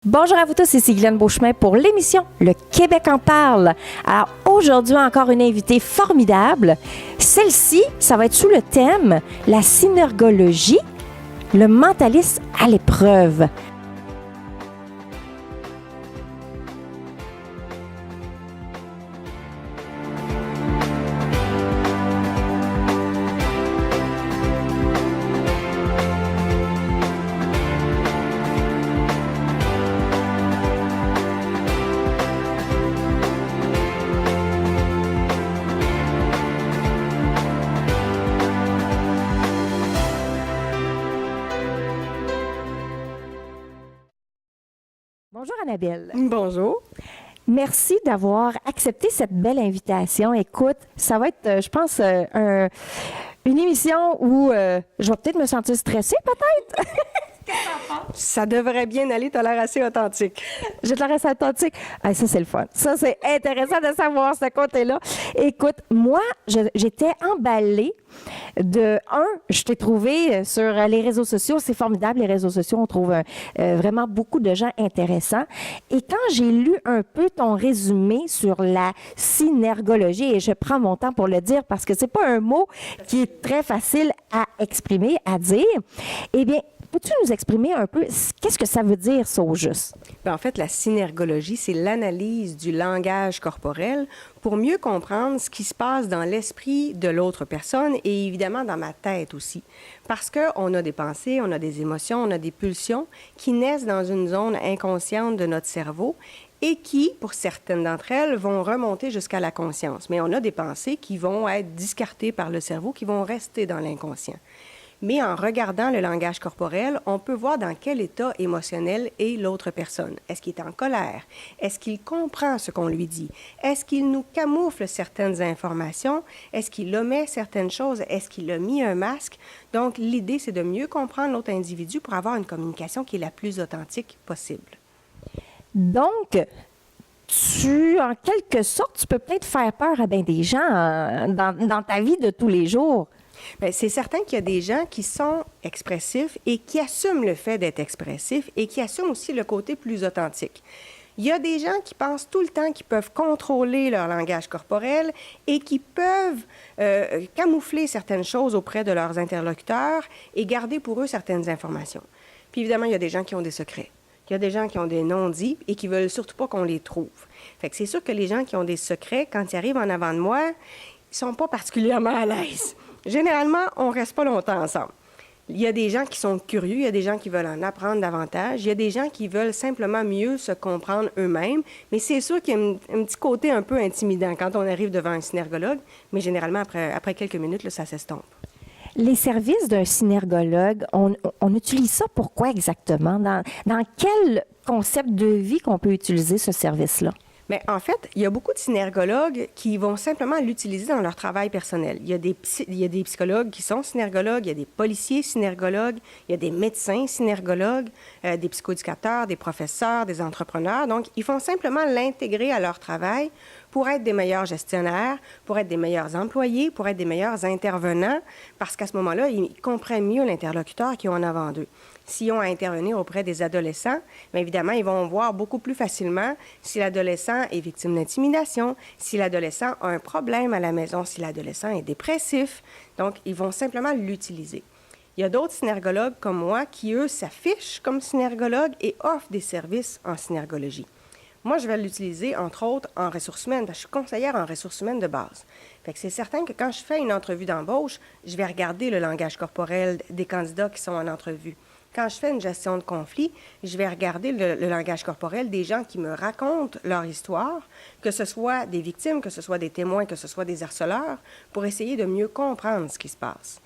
Bonjour à vous tous, ici Guylaine Beauchemin pour l'émission Le Québec en parle. Alors aujourd'hui, encore une invitée formidable. Celle-ci, ça va être sous le thème la synergologie, le mentalisme à l'épreuve. Bonjour Annabelle. Bonjour. Merci d'avoir accepté cette belle invitation. Écoute, ça va être, je pense, une émission où je vais peut-être me sentir stressée, peut-être. Ça devrait bien aller, tu as l'air assez authentique. J'ai de la reste authentique. Ah, ça, c'est le fun. Ça, c'est intéressant de savoir ce côté-là. Écoute, moi, j'étais emballée je t'ai trouvé sur les réseaux sociaux. C'est formidable, les réseaux sociaux. On trouve vraiment beaucoup de gens intéressants. Et quand j'ai lu un peu ton résumé sur la synergologie, et je prends mon temps pour le dire parce que c'est pas un mot qui est très facile à exprimer, à dire, eh bien, peux-tu nous exprimer un peu qu'est-ce que ça veut dire, ça, au juste? Bien, en fait, la synergologie, c'est l'analyse du langage corporel pour mieux comprendre ce qui se passe dans l'esprit de l'autre personne et évidemment dans ma tête aussi. Parce qu'on a des pensées, on a des émotions, on a des pulsions qui naissent dans une zone inconsciente de notre cerveau et qui, pour certaines d'entre elles, vont remonter jusqu'à la conscience. Mais on a des pensées qui vont être discartées par le cerveau, qui vont rester dans l'inconscient. Mais en regardant le langage corporel, on peut voir dans quel état émotionnel est l'autre personne. Est-ce qu'il est en colère? Est-ce qu'il comprend ce qu'on lui dit? Est-ce qu'il nous camoufle certaines informations? Est-ce qu'il omet certaines choses? Est-ce qu'il a mis un masque? Donc, l'idée, c'est de mieux comprendre l'autre individu pour avoir une communication qui est la plus authentique possible. Donc, en quelque sorte, tu peux peut-être faire peur à bien des gens dans ta vie de tous les jours. Bien, c'est certain qu'il y a des gens qui sont expressifs et qui assument le fait d'être expressifs et qui assument aussi le côté plus authentique. Il y a des gens qui pensent tout le temps qu'ils peuvent contrôler leur langage corporel et qui peuvent camoufler certaines choses auprès de leurs interlocuteurs et garder pour eux certaines informations. Puis évidemment, il y a des gens qui ont des secrets. Il y a des gens qui ont des non-dits et qui veulent surtout pas qu'on les trouve. Fait que c'est sûr que les gens qui ont des secrets, quand ils arrivent en avant de moi, ils sont pas particulièrement à l'aise. Généralement, on ne reste pas longtemps ensemble. Il y a des gens qui sont curieux, il y a des gens qui veulent en apprendre davantage, il y a des gens qui veulent simplement mieux se comprendre eux-mêmes, mais c'est sûr qu'il y a un petit côté un peu intimidant quand on arrive devant un synergologue, mais généralement, après quelques minutes, là, ça s'estompe. Les services d'un synergologue, on utilise ça pourquoi exactement? Dans quel concept de vie qu'on peut utiliser ce service-là? Bien, en fait, il y a beaucoup de synergologues qui vont simplement l'utiliser dans leur travail personnel. Il y a des psychologues qui sont synergologues, il y a des policiers synergologues, il y a des médecins synergologues, des psychoéducateurs, des professeurs, des entrepreneurs. Donc, ils font simplement l'intégrer à leur travail pour être des meilleurs gestionnaires, pour être des meilleurs employés, pour être des meilleurs intervenants, parce qu'à ce moment-là, ils comprennent mieux l'interlocuteur qu'ils ont en avant d'eux. S'ils ont à intervenir auprès des adolescents, bien évidemment, ils vont voir beaucoup plus facilement si l'adolescent est victime d'intimidation, si l'adolescent a un problème à la maison, si l'adolescent est dépressif. Donc, ils vont simplement l'utiliser. Il y a d'autres synergologues comme moi qui, eux, s'affichent comme synergologues et offrent des services en synergologie. Moi, je vais l'utiliser, entre autres, en ressources humaines, parce que je suis conseillère en ressources humaines de base. Fait que c'est certain que quand je fais une entrevue d'embauche, je vais regarder le langage corporel des candidats qui sont en entrevue. Quand je fais une gestion de conflit, je vais regarder le langage corporel des gens qui me racontent leur histoire, que ce soit des victimes, que ce soit des témoins, que ce soit des harceleurs, pour essayer de mieux comprendre ce qui se passe.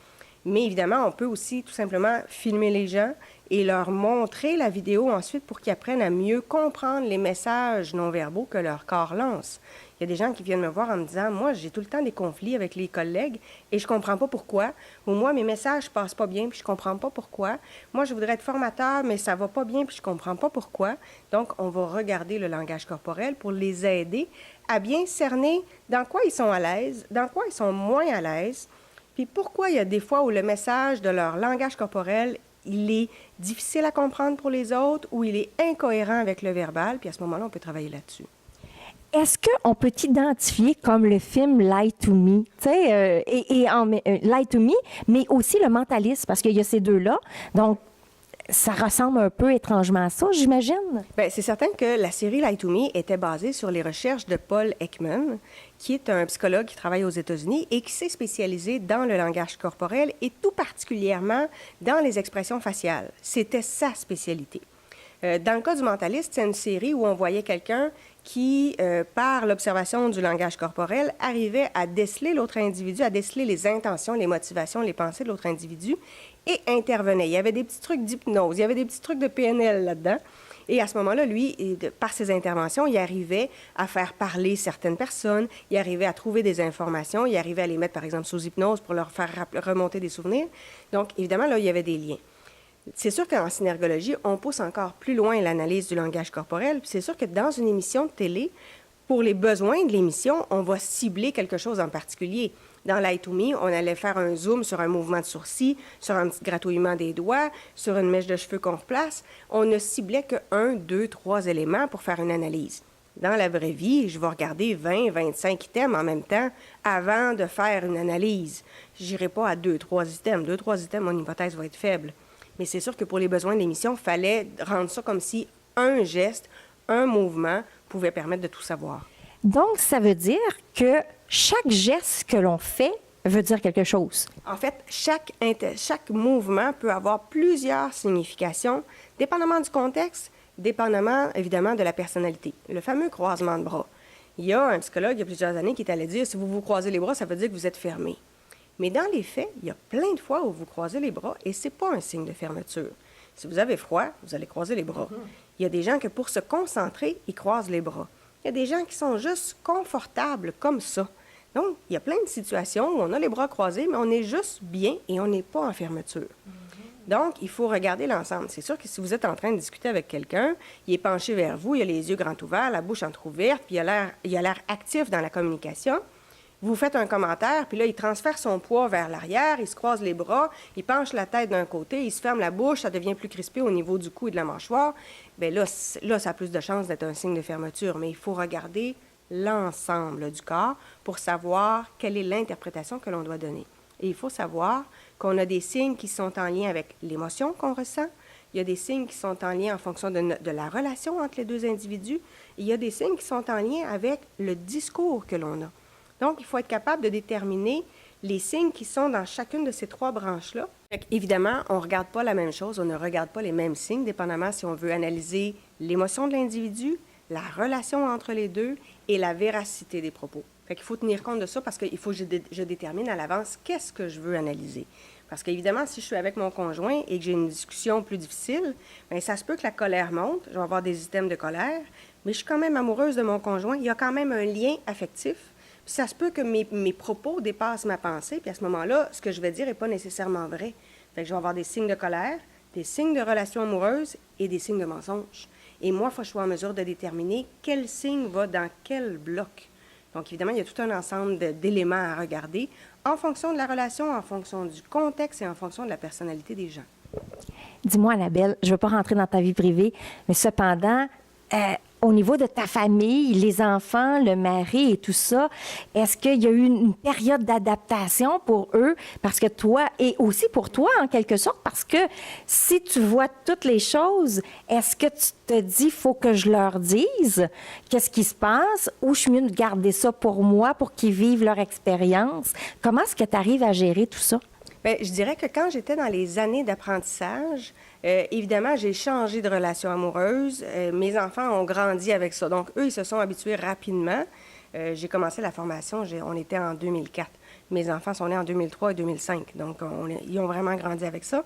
Mais évidemment, on peut aussi tout simplement filmer les gens et leur montrer la vidéo ensuite pour qu'ils apprennent à mieux comprendre les messages non-verbaux que leur corps lance. Il y a des gens qui viennent me voir en me disant « Moi, j'ai tout le temps des conflits avec les collègues et je comprends pas pourquoi. Ou moi, mes messages passent pas bien puis je comprends pas pourquoi. Moi, je voudrais être formateur, mais ça va pas bien puis je comprends pas pourquoi. » Donc, on va regarder le langage corporel pour les aider à bien cerner dans quoi ils sont à l'aise, dans quoi ils sont moins à l'aise, puis pourquoi il y a des fois où le message de leur langage corporel il est difficile à comprendre pour les autres ou il est incohérent avec le verbal, puis à ce moment-là, on peut travailler là-dessus. Est-ce qu'on peut t'identifier comme le film Lie to Me? Tu sais, Lie to Me, mais aussi Le Mentaliste, parce qu'il y a ces deux-là. Donc, ça ressemble un peu étrangement à ça, j'imagine. Bien, c'est certain que la série Lie to Me était basée sur les recherches de Paul Ekman, qui est un psychologue qui travaille aux États-Unis et qui s'est spécialisé dans le langage corporel et tout particulièrement dans les expressions faciales. C'était sa spécialité. Dans le cas du Mentaliste, c'est une série où on voyait quelqu'un qui, par l'observation du langage corporel, arrivait à déceler l'autre individu, à déceler les intentions, les motivations, les pensées de l'autre individu et intervenait. Il y avait des petits trucs d'hypnose, il y avait des petits trucs de PNL là-dedans. Et à ce moment-là, lui, par ses interventions, il arrivait à faire parler certaines personnes, il arrivait à trouver des informations, il arrivait à les mettre, par exemple, sous hypnose pour leur faire remonter des souvenirs. Donc, évidemment, là, il y avait des liens. C'est sûr qu'en synergologie, on pousse encore plus loin l'analyse du langage corporel. Puis c'est sûr que dans une émission de télé, pour les besoins de l'émission, on va cibler quelque chose en particulier. Dans Lie to Me, on allait faire un zoom sur un mouvement de sourcil, sur un petit gratouillement des doigts, sur une mèche de cheveux qu'on replace. On ne ciblait que 1, 2, 3 éléments pour faire une analyse. Dans la vraie vie, je vais regarder 20, 25 items en même temps avant de faire une analyse. Je n'irai pas à 2, 3 items. 2, 3 items, mon hypothèse va être faible. Mais c'est sûr que pour les besoins de l'émission, il fallait rendre ça comme si un geste, un mouvement pouvait permettre de tout savoir. Donc, ça veut dire que chaque geste que l'on fait veut dire quelque chose. En fait, chaque mouvement peut avoir plusieurs significations, dépendamment du contexte, dépendamment, évidemment, de la personnalité. Le fameux croisement de bras. Il y a un psychologue, il y a plusieurs années, qui est allé dire, si vous vous croisez les bras, ça veut dire que vous êtes fermé. Mais dans les faits, il y a plein de fois où vous croisez les bras et ce n'est pas un signe de fermeture. Si vous avez froid, vous allez croiser les bras. Il y a des gens que pour se concentrer, ils croisent les bras. Il y a des gens qui sont juste confortables comme ça. Donc, il y a plein de situations où on a les bras croisés, mais on est juste bien et on n'est pas en fermeture. Donc, il faut regarder l'ensemble. C'est sûr que si vous êtes en train de discuter avec quelqu'un, il est penché vers vous, il a les yeux grands ouverts, la bouche entrouverte, puis il a l'air actif dans la communication. Vous faites un commentaire, puis là, il transfère son poids vers l'arrière, il se croise les bras, il penche la tête d'un côté, il se ferme la bouche, ça devient plus crispé au niveau du cou et de la mâchoire. Bien là, ça a plus de chances d'être un signe de fermeture. Mais il faut regarder l'ensemble du corps pour savoir quelle est l'interprétation que l'on doit donner. Et il faut savoir qu'on a des signes qui sont en lien avec l'émotion qu'on ressent. Il y a des signes qui sont en lien en fonction de la relation entre les deux individus. Et il y a des signes qui sont en lien avec le discours que l'on a. Donc, il faut être capable de déterminer les signes qui sont dans chacune de ces trois branches-là. Évidemment, on ne regarde pas la même chose, on ne regarde pas les mêmes signes, dépendamment si on veut analyser l'émotion de l'individu, la relation entre les deux et la véracité des propos. Fait qu'il faut tenir compte de ça parce qu'il faut que je détermine à l'avance qu'est-ce que je veux analyser. Parce qu'évidemment, si je suis avec mon conjoint et que j'ai une discussion plus difficile, bien, ça se peut que la colère monte, je vais avoir des items de colère, mais je suis quand même amoureuse de mon conjoint, il y a quand même un lien affectif. Ça se peut que mes propos dépassent ma pensée, puis à ce moment-là, ce que je vais dire n'est pas nécessairement vrai. Fait que je vais avoir des signes de colère, des signes de relation amoureuse et des signes de mensonge. Et moi, il faut que je sois en mesure de déterminer quel signe va dans quel bloc. Donc, évidemment, il y a tout un ensemble d'éléments à regarder en fonction de la relation, en fonction du contexte et en fonction de la personnalité des gens. Dis-moi, Annabelle, je ne veux pas rentrer dans ta vie privée, mais cependant, au niveau de ta famille, les enfants, le mari et tout ça, est-ce qu'il y a eu une période d'adaptation pour eux? Parce que toi, et aussi pour toi, en quelque sorte, parce que si tu vois toutes les choses, est-ce que tu te dis, il faut que je leur dise qu'est-ce qui se passe, ou je suis mieux de garder ça pour moi, pour qu'ils vivent leur expérience? Comment est-ce que tu arrives à gérer tout ça? Bien, je dirais que quand j'étais dans les années d'apprentissage, évidemment, j'ai changé de relation amoureuse. Mes enfants ont grandi avec ça. Donc, eux, ils se sont habitués rapidement. J'ai commencé la formation, on était en 2004. Mes enfants sont nés en 2003 et 2005. Donc, ils ont vraiment grandi avec ça.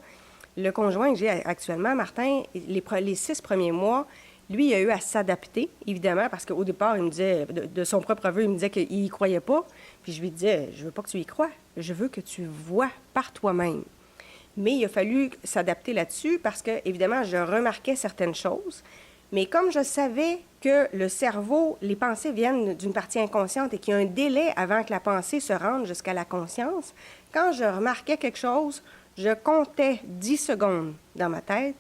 Le conjoint que j'ai actuellement, Martin, les 6 premiers mois, lui, il a eu à s'adapter, évidemment, parce qu'au départ, il me disait, de son propre aveu, il me disait qu'il n'y croyait pas. Puis je lui disais, je veux pas que tu y crois, je veux que tu vois par toi-même. Mais il a fallu s'adapter là-dessus parce que, évidemment, je remarquais certaines choses. Mais comme je savais que le cerveau, les pensées viennent d'une partie inconsciente et qu'il y a un délai avant que la pensée se rende jusqu'à la conscience, quand je remarquais quelque chose, je comptais 10 secondes dans ma tête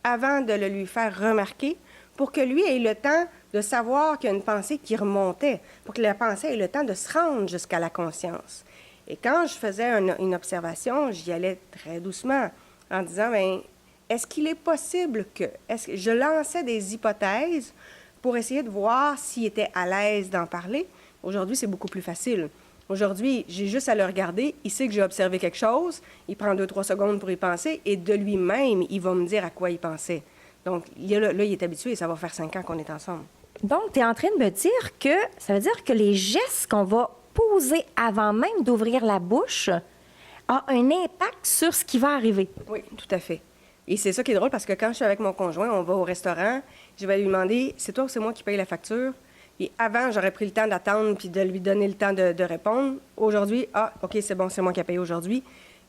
avant de le lui faire remarquer pour que lui ait le temps de savoir qu'il y a une pensée qui remontait, pour que la pensée ait le temps de se rendre jusqu'à la conscience. Et quand je faisais une observation, j'y allais très doucement en disant, bien, est-ce qu'il est possible que... Je lançais des hypothèses pour essayer de voir s'il était à l'aise d'en parler. Aujourd'hui, c'est beaucoup plus facile. Aujourd'hui, j'ai juste à le regarder, il sait que j'ai observé quelque chose, il prend 2-3 secondes pour y penser, et de lui-même, il va me dire à quoi il pensait. Donc, là, il est habitué, et ça va faire 5 ans qu'on est ensemble. Donc, tu es en train de me dire que ça veut dire que les gestes qu'on va poser avant même d'ouvrir la bouche a un impact sur ce qui va arriver. Oui, tout à fait. Et c'est ça qui est drôle, parce que quand je suis avec mon conjoint, on va au restaurant, je vais lui demander, c'est toi ou c'est moi qui paye la facture? Et avant, j'aurais pris le temps d'attendre puis de lui donner le temps de répondre. Aujourd'hui, OK, c'est bon, c'est moi qui ai payé aujourd'hui.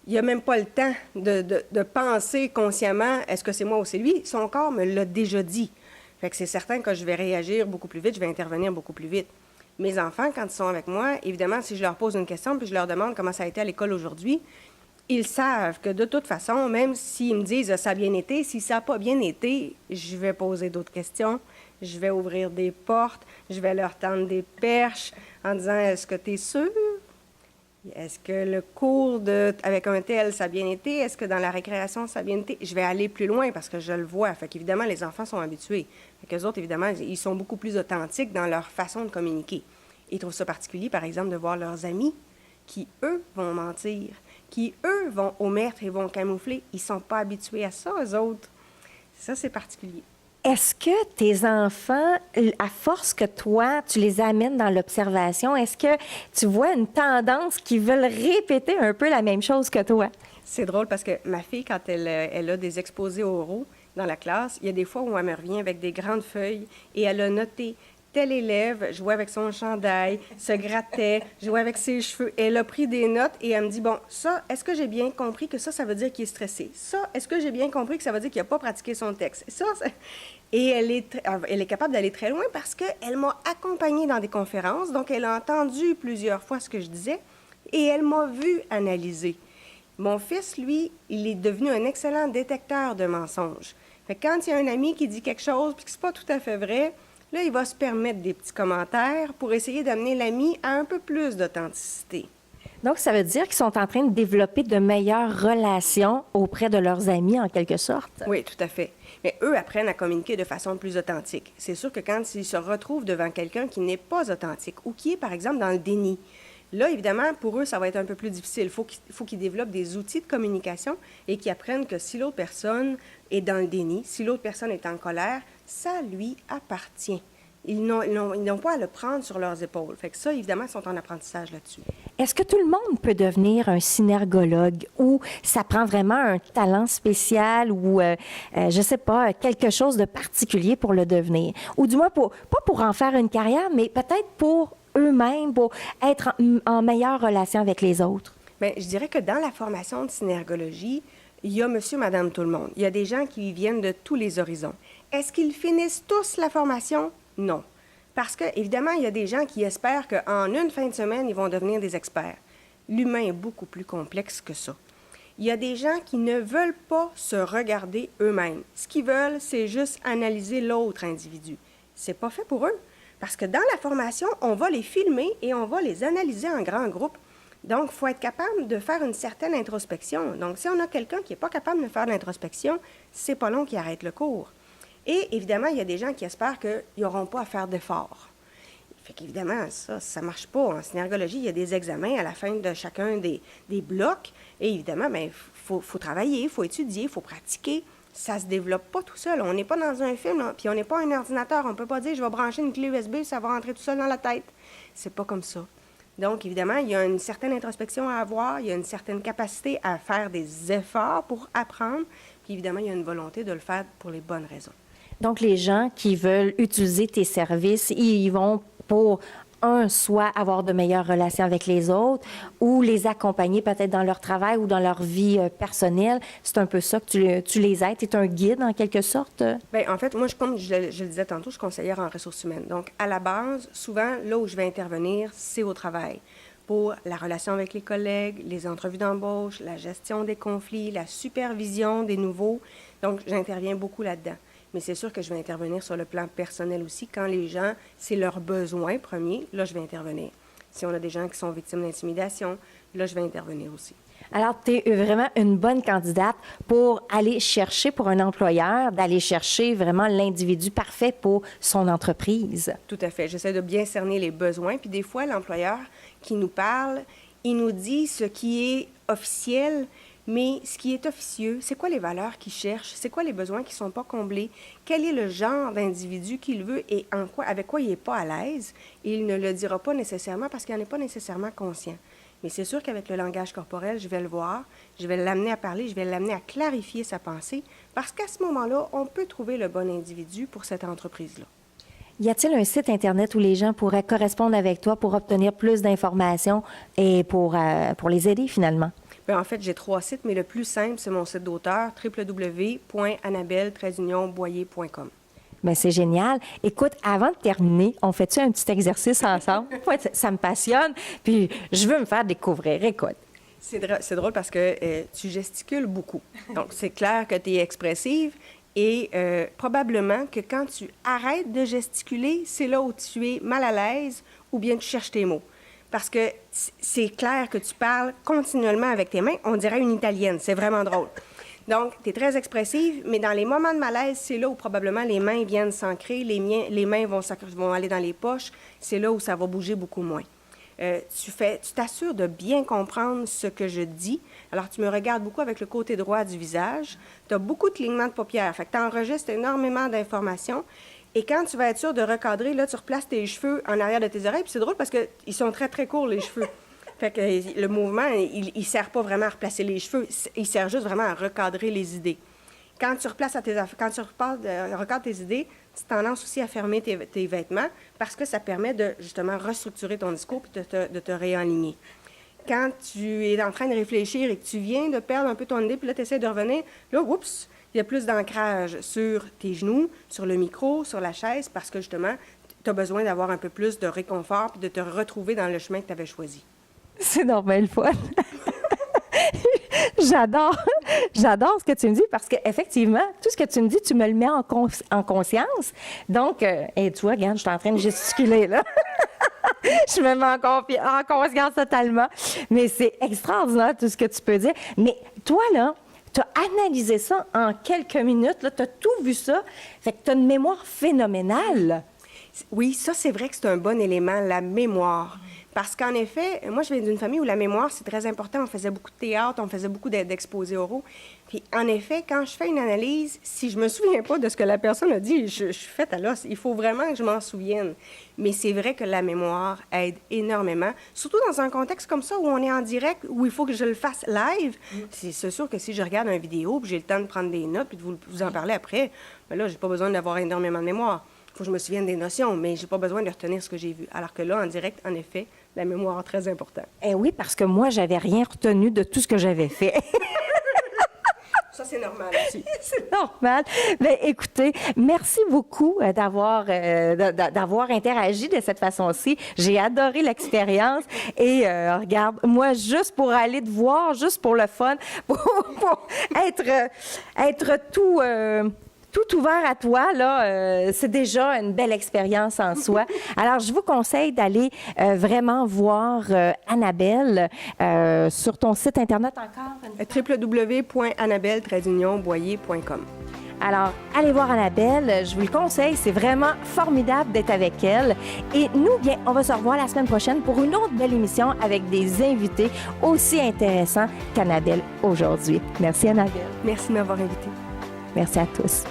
Il n'y a même pas le temps de penser consciemment, est-ce que c'est moi ou c'est lui? Son corps me l'a déjà dit. Fait que c'est certain que je vais réagir beaucoup plus vite, je vais intervenir beaucoup plus vite. Mes enfants, quand ils sont avec moi, évidemment, si je leur pose une question puis je leur demande comment ça a été à l'école aujourd'hui, ils savent que de toute façon, même s'ils me disent « ça a bien été », si ça n'a pas bien été, je vais poser d'autres questions, je vais ouvrir des portes, je vais leur tendre des perches en disant « est-ce que tu es sûr? Est-ce que le cours avec un tel, ça a bien été? Est-ce que dans la récréation, ça a bien été? » Je vais aller plus loin parce que je le vois. Fait qu'évidemment, les enfants sont habitués. Fait qu'eux autres, évidemment, ils sont beaucoup plus authentiques dans leur façon de communiquer. Ils trouvent ça particulier, par exemple, de voir leurs amis qui, eux, vont mentir, qui, eux, vont omettre et vont camoufler. Ils ne sont pas habitués à ça, eux autres. Ça, c'est particulier. Est-ce que tes enfants, à force que toi, tu les amènes dans l'observation, est-ce que tu vois une tendance qu'ils veulent répéter un peu la même chose que toi? C'est drôle parce que ma fille, quand elle a des exposés oraux dans la classe, il y a des fois où elle me revient avec des grandes feuilles et elle a noté tel élève jouait avec son chandail, se grattait, jouait avec ses cheveux. Elle a pris des notes et elle me dit, bon, ça, est-ce que j'ai bien compris que ça veut dire qu'il est stressé? Ça, est-ce que j'ai bien compris que ça veut dire qu'il n'a pas pratiqué son texte? Et elle est capable d'aller très loin parce qu'elle m'a accompagnée dans des conférences, donc elle a entendu plusieurs fois ce que je disais et elle m'a vu analyser. Mon fils, lui, il est devenu un excellent détecteur de mensonges. Fait que quand il y a un ami qui dit quelque chose puis que c'est pas tout à fait vrai, là, il va se permettre des petits commentaires pour essayer d'amener l'ami à un peu plus d'authenticité. Donc, ça veut dire qu'ils sont en train de développer de meilleures relations auprès de leurs amis, en quelque sorte? Oui, tout à fait. Mais eux apprennent à communiquer de façon plus authentique. C'est sûr que quand ils se retrouvent devant quelqu'un qui n'est pas authentique ou qui est, par exemple, dans le déni, là, évidemment, pour eux, ça va être un peu plus difficile. Il faut qu'ils développent des outils de communication et qu'ils apprennent que si l'autre personne est dans le déni, si l'autre personne est en colère, ça lui appartient. Ils n'ont pas à le prendre sur leurs épaules. Fait que ça, évidemment, ils sont en apprentissage là-dessus. Est-ce que tout le monde peut devenir un synergologue ou ça prend vraiment un talent spécial ou, je sais pas, quelque chose de particulier pour le devenir? Ou du moins, pas pour en faire une carrière, mais peut-être pour eux-mêmes, pour être en meilleure relation avec les autres? Bien, je dirais que dans la formation de synergologie, il y a monsieur, madame, tout le monde. Il y a des gens qui viennent de tous les horizons. Est-ce qu'ils finissent tous la formation? Non. Parce que, évidemment, il y a des gens qui espèrent qu'en une fin de semaine, ils vont devenir des experts. L'humain est beaucoup plus complexe que ça. Il y a des gens qui ne veulent pas se regarder eux-mêmes. Ce qu'ils veulent, c'est juste analyser l'autre individu. C'est pas fait pour eux. Parce que dans la formation, on va les filmer et on va les analyser en grand groupe. Donc, il faut être capable de faire une certaine introspection. Donc, si on a quelqu'un qui n'est pas capable de faire l'introspection, c'est pas long qu'il arrête le cours. Et évidemment, il y a des gens qui espèrent qu'ils n'auront pas à faire d'efforts. Fait qu'évidemment, ça ne marche pas. En synergologie, il y a des examens à la fin de chacun des blocs. Et évidemment, il faut travailler, il faut étudier, il faut pratiquer. Ça ne se développe pas tout seul. On n'est pas dans un film, là, puis on n'est pas un ordinateur. On ne peut pas dire, je vais brancher une clé USB, ça va rentrer tout seul dans la tête. C'est pas comme ça. Donc, évidemment, il y a une certaine introspection à avoir, il y a une certaine capacité à faire des efforts pour apprendre, puis évidemment, il y a une volonté de le faire pour les bonnes raisons. Donc, les gens qui veulent utiliser tes services, ils y vont pour, soit avoir de meilleures relations avec les autres ou les accompagner peut-être dans leur travail ou dans leur vie personnelle. C'est un peu ça que tu les aides. Tu es un guide, en quelque sorte? Bien, en fait, moi, comme je le disais tantôt, je suis conseillère en ressources humaines. Donc, à la base, souvent, là où je vais intervenir, c'est au travail pour la relation avec les collègues, les entrevues d'embauche, la gestion des conflits, la supervision des nouveaux. Donc, j'interviens beaucoup là-dedans. Mais c'est sûr que je vais intervenir sur le plan personnel aussi. Quand les gens, c'est leur besoin premier, là, je vais intervenir. Si on a des gens qui sont victimes d'intimidation, là, je vais intervenir aussi. Alors, tu es vraiment une bonne candidate pour aller chercher, pour un employeur, d'aller chercher vraiment l'individu parfait pour son entreprise. Tout à fait. J'essaie de bien cerner les besoins. Puis des fois, l'employeur qui nous parle, il nous dit ce qui est officiel, mais ce qui est officieux, c'est quoi les valeurs qu'il cherche? C'est quoi les besoins qui ne sont pas comblés? Quel est le genre d'individu qu'il veut et avec quoi il n'est pas à l'aise? Et il ne le dira pas nécessairement parce qu'il n'en est pas nécessairement conscient. Mais c'est sûr qu'avec le langage corporel, je vais le voir, je vais l'amener à parler, je vais l'amener à clarifier sa pensée, parce qu'à ce moment-là, on peut trouver le bon individu pour cette entreprise-là. Y a-t-il un site Internet où les gens pourraient correspondre avec toi pour obtenir plus d'informations et pour les aider finalement? Bien, en fait, j'ai 3 sites, mais le plus simple, c'est mon site d'auteur, www.annabelle-boyer.com. Bien, c'est génial. Écoute, avant de terminer, on fait-tu un petit exercice ensemble? Ouais, ça me passionne, puis je veux me faire découvrir. Écoute. C'est drôle parce que tu gesticules beaucoup. Donc, c'est clair que tu es expressive et probablement que quand tu arrêtes de gesticuler, c'est là où tu es mal à l'aise ou bien tu cherches tes mots. Parce que c'est clair que tu parles continuellement avec tes mains. On dirait une Italienne. C'est vraiment drôle. Donc, tu es très expressive, mais dans les moments de malaise, c'est là où probablement les mains viennent s'ancrer, les mains vont aller dans les poches. C'est là où ça va bouger beaucoup moins. Tu t'assures de bien comprendre ce que je dis. Alors, tu me regardes beaucoup avec le côté droit du visage. Tu as beaucoup de clignements de paupières. Fait que tu enregistres énormément d'informations. Et quand tu vas être sûr de recadrer, là, tu replaces tes cheveux en arrière de tes oreilles. Puis c'est drôle parce qu'ils sont très, très courts, les cheveux. Fait que le mouvement, il ne sert pas vraiment à replacer les cheveux. Il sert juste vraiment à recadrer les idées. Quand tu replaces recadres tes idées, tu as tendance aussi à fermer tes vêtements parce que ça permet de, justement, restructurer ton discours et de te réaligner. Quand tu es en train de réfléchir et que tu viens de perdre un peu ton idée, puis là, tu essaies de revenir, là, oups, il y a plus d'ancrage sur tes genoux, sur le micro, sur la chaise, parce que, justement, tu as besoin d'avoir un peu plus de réconfort et de te retrouver dans le chemin que tu avais choisi. C'est normal, le fun. J'adore ce que tu me dis parce qu'effectivement, tout ce que tu me dis, tu me le mets en conscience. Donc, et tu vois, regarde, je suis en train de gesticuler, là. Je me mets en conscience totalement. Mais c'est extraordinaire tout ce que tu peux dire. Mais toi, là, tu as analysé ça en quelques minutes, tu as tout vu ça. Fait que tu as une mémoire phénoménale. Oui, ça, c'est vrai que c'est un bon élément, la mémoire. Parce qu'en effet, moi, je viens d'une famille où la mémoire, c'est très important. On faisait beaucoup de théâtre, on faisait beaucoup d'exposés oraux. Puis, en effet, quand je fais une analyse, si je me souviens pas de ce que la personne a dit, je suis faite à l'os. Il faut vraiment que je m'en souvienne. Mais c'est vrai que la mémoire aide énormément, surtout dans un contexte comme ça où on est en direct, où il faut que je le fasse live. C'est sûr que si je regarde une vidéo, puis j'ai le temps de prendre des notes, puis de vous en parler après, bien là, j'ai pas besoin d'avoir énormément de mémoire. Il faut que je me souvienne des notions, mais j'ai pas besoin de retenir ce que j'ai vu. Alors que là, en direct, en effet, la mémoire est très importante. Eh oui, parce que moi, j'avais rien retenu de tout ce que j'avais fait. Ça, c'est normal aussi. C'est normal. Bien, écoutez, merci beaucoup d'avoir interagi de cette façon-ci. J'ai adoré l'expérience. Et regarde, moi, juste pour aller te voir, juste pour le fun, pour être tout ouvert à toi, là, c'est déjà une belle expérience en soi. Alors, je vous conseille d'aller vraiment voir Annabelle sur ton site Internet encore. www.annabelle-boyer.com. Alors, allez voir Annabelle, je vous le conseille, c'est vraiment formidable d'être avec elle. Et nous, bien, on va se revoir la semaine prochaine pour une autre belle émission avec des invités aussi intéressants qu'Annabelle aujourd'hui. Merci Annabelle. Merci de m'avoir invitée. Merci à tous.